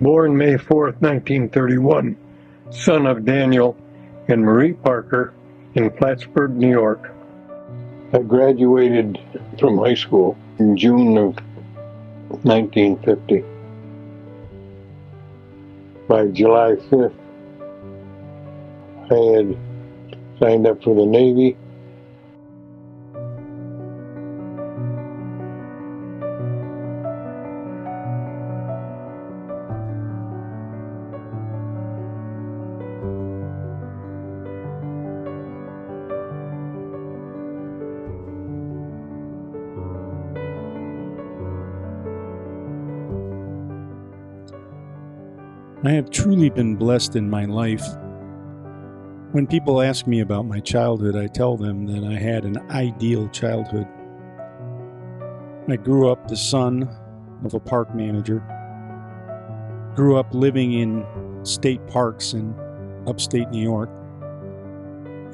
Born May 4th, 1931, son of Daniel and Marie Parker in Plattsburg, New York. I graduated from high school in June of 1950. By July 5th, I had signed up for the Navy. I have truly been blessed in my life. When people ask me about my childhood, I tell them that I had an ideal childhood. I grew up the son of a park manager, grew up living in state parks in upstate New York.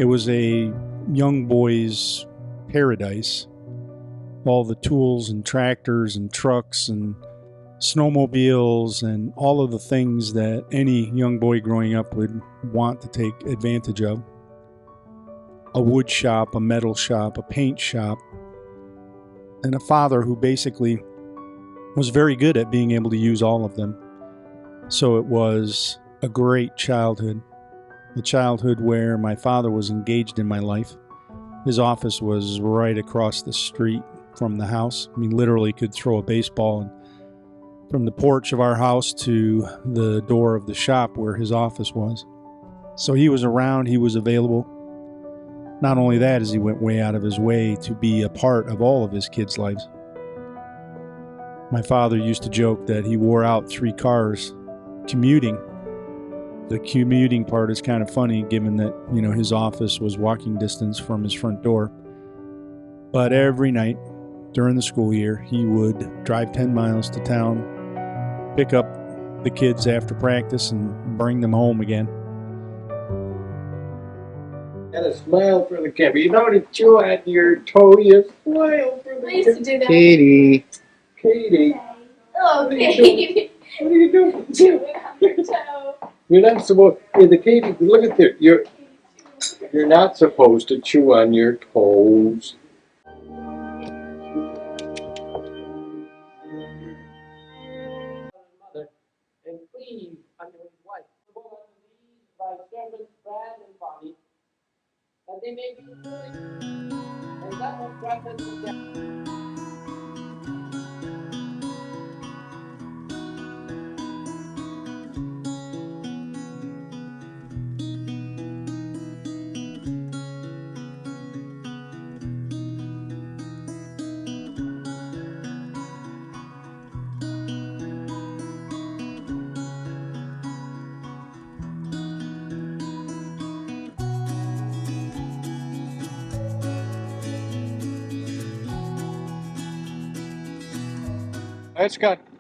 It was a young boy's paradise. All the tools and tractors and trucks and snowmobiles and all of the things that any young boy growing up would want to take advantage of. A wood shop, a metal shop, a paint shop, and a father who basically was very good at being able to use all of them. So it was a great childhood. The childhood where my father was engaged in my life. His office was right across the street from the house. I mean, literally could throw a baseball and from the porch of our house to the door of the shop where his office was. So he was around, he was available. Not only that, as he went way out of his way to be a part of all of his kids' lives. My father used to joke that he wore out 3 cars commuting. The commuting part is kind of funny given that, his office was walking distance from his front door. But every night during the school year, he would drive 10 miles to town, pick up the kids after practice and bring them home again. And a smile for the camera. You know to chew on your toe, you smile for the camera. I used to do that. Katie. Oh, Katie. What are you doing? Chewing on your toe. You're not supposed. Hey, the Katie. Look at this. You're not supposed to chew on your toes. And please, under his wife. By servants Brad and Bonnie, that they may be willing, and that will threaten with death.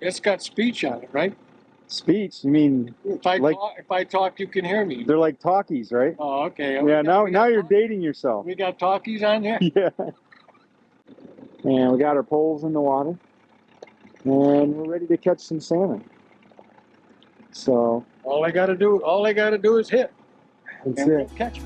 It's got speech on it, right? Speech? You mean If I talk, you can hear me. they're like talkies, right? Oh, okay. Yeah. Now you're dating yourself. We got talkies on there. Yeah. And we got our poles in the water, and we're ready to catch some salmon. So All I gotta do is hit. that's and it. we'll catch it.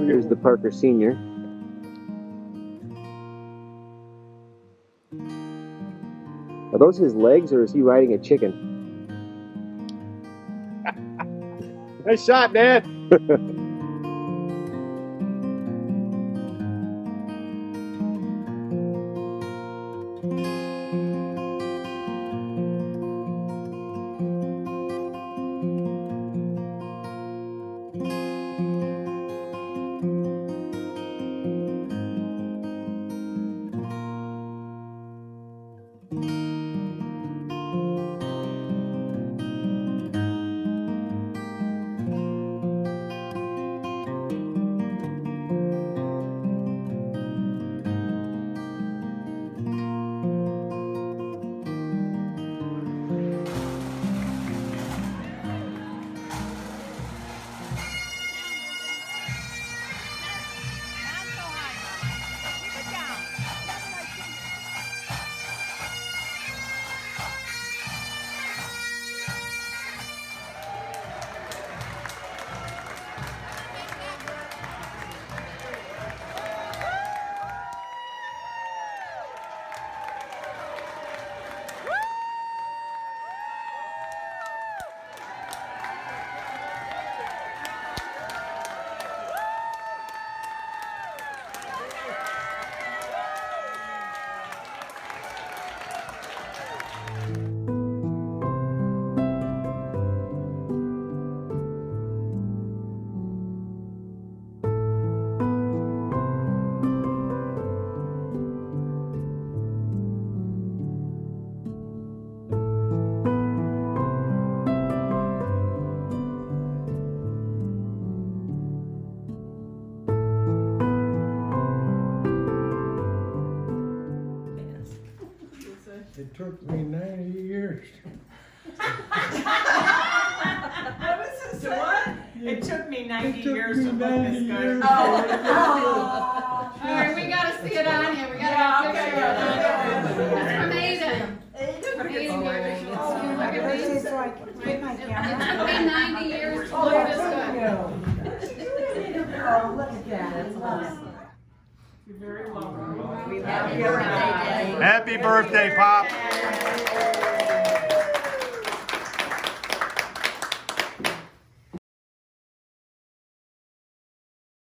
Here's the Parker Senior. Are those his legs, or is he riding a chicken? Nice shot, Dad. It took me 90 years. What was this one? It took me 90 years to book this guy. All right, we gotta see it on you. We gotta have a picture of it. It's amazing. It's amazing. It took me 90 years to look this good. Oh, look at that. That's awesome. You're very welcome. Happy birthday. Happy birthday, Pop.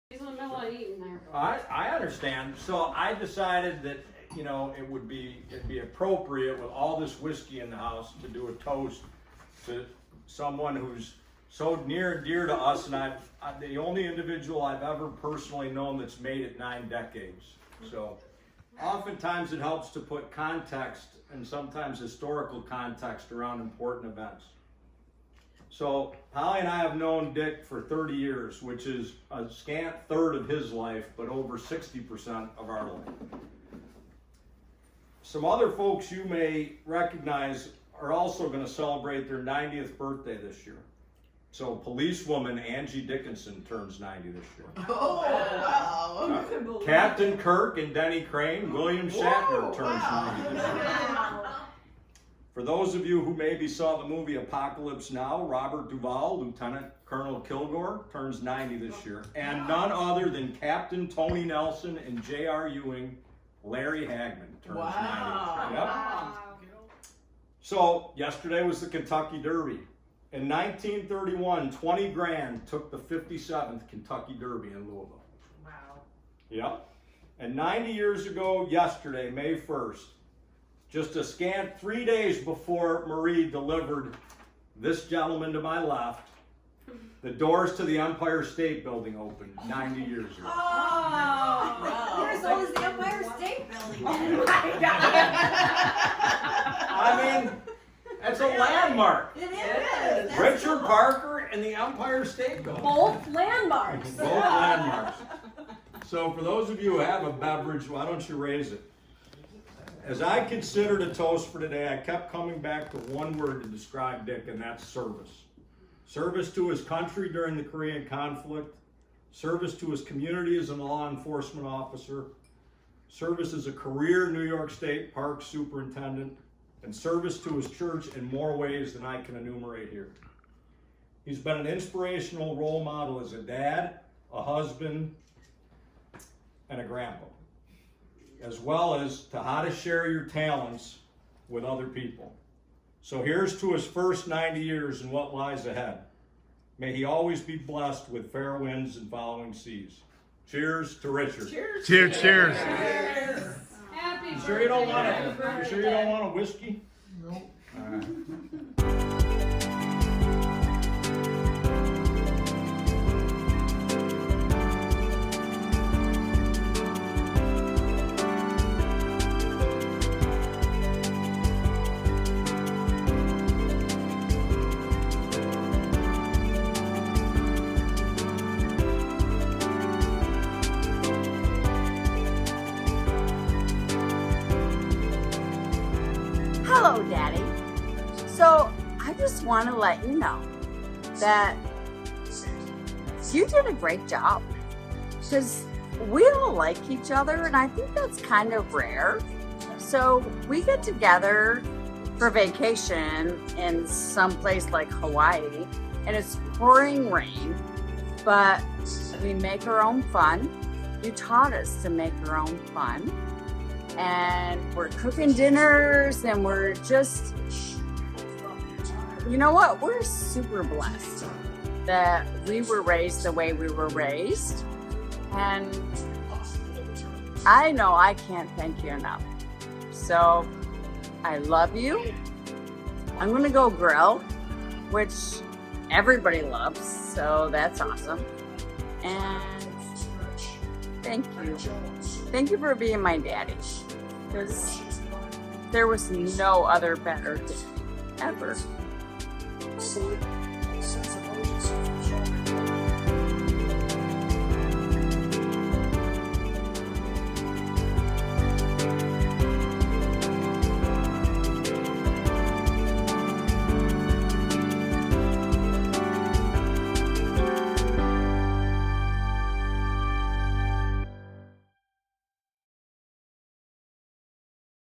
He's in the middle of eating there. I understand. So I decided that, you know, it'd be appropriate with all this whiskey in the house to do a toast to someone who's so near and dear to us, and I'm the only individual I've ever personally known that's made it 9 decades. So oftentimes it helps to put context and sometimes historical context around important events. So Holly and I have known Dick for 30 years, which is a scant third of his life, but over 60% of our life. Some other folks you may recognize are also going to celebrate their 90th birthday this year. So policewoman Angie Dickinson turns 90 this year. Oh, wow. Captain Kirk and Denny Crane, William Shatner turns 90 this year. For those of you who maybe saw the movie Apocalypse Now, Robert Duvall, Lieutenant Colonel Kilgore, turns 90 this year. And none other than Captain Tony Nelson and J.R. Ewing, Larry Hagman turns 90 this year. Yep. So yesterday was the Kentucky Derby. In 1931, 20 grand took the 57th Kentucky Derby in Louisville. Wow. Yep. And 90 years ago, yesterday, May 1st, just a scant 3 days before Marie delivered this gentleman to my left, the doors to the Empire State Building opened 90 years ago. Oh, Years old as the Empire State Building. oh my God. I mean, that's a landmark. It is. Richard Parker and the Empire State Building. Both landmarks. Both landmarks. So for those of you who have a beverage, why don't you raise it? As I considered a toast for today, I kept coming back to one word to describe Dick, and that's service. Service to his country during the Korean conflict, service to his community as a law enforcement officer, service as a career New York State Park Superintendent, and service to his church in more ways than I can enumerate here. He's been an inspirational role model as a dad, a husband, and a grandpa, as well as to how to share your talents with other people. So here's to his first 90 years and what lies ahead. May he always be blessed with fair winds and following seas. Cheers to Richard. Cheers. Cheers, cheers. Happy You sure you don't want birthday. you sure you don't want a whiskey? No. All right. Hello, Daddy. So, I just want to let you know that you did a great job. Because we all like each other, and I think that's kind of rare. So, we get together for vacation in some place like Hawaii, and it's pouring rain, but we make our own fun. You taught us to make our own fun. And we're cooking dinners, and we're just, you know what? We're super blessed that we were raised the way we were raised. And I know I can't thank you enough. So I love you. I'm going to go grill, which everybody loves. So that's awesome. And thank you. Thank you for being my daddy. Because there was no other better daddy ever.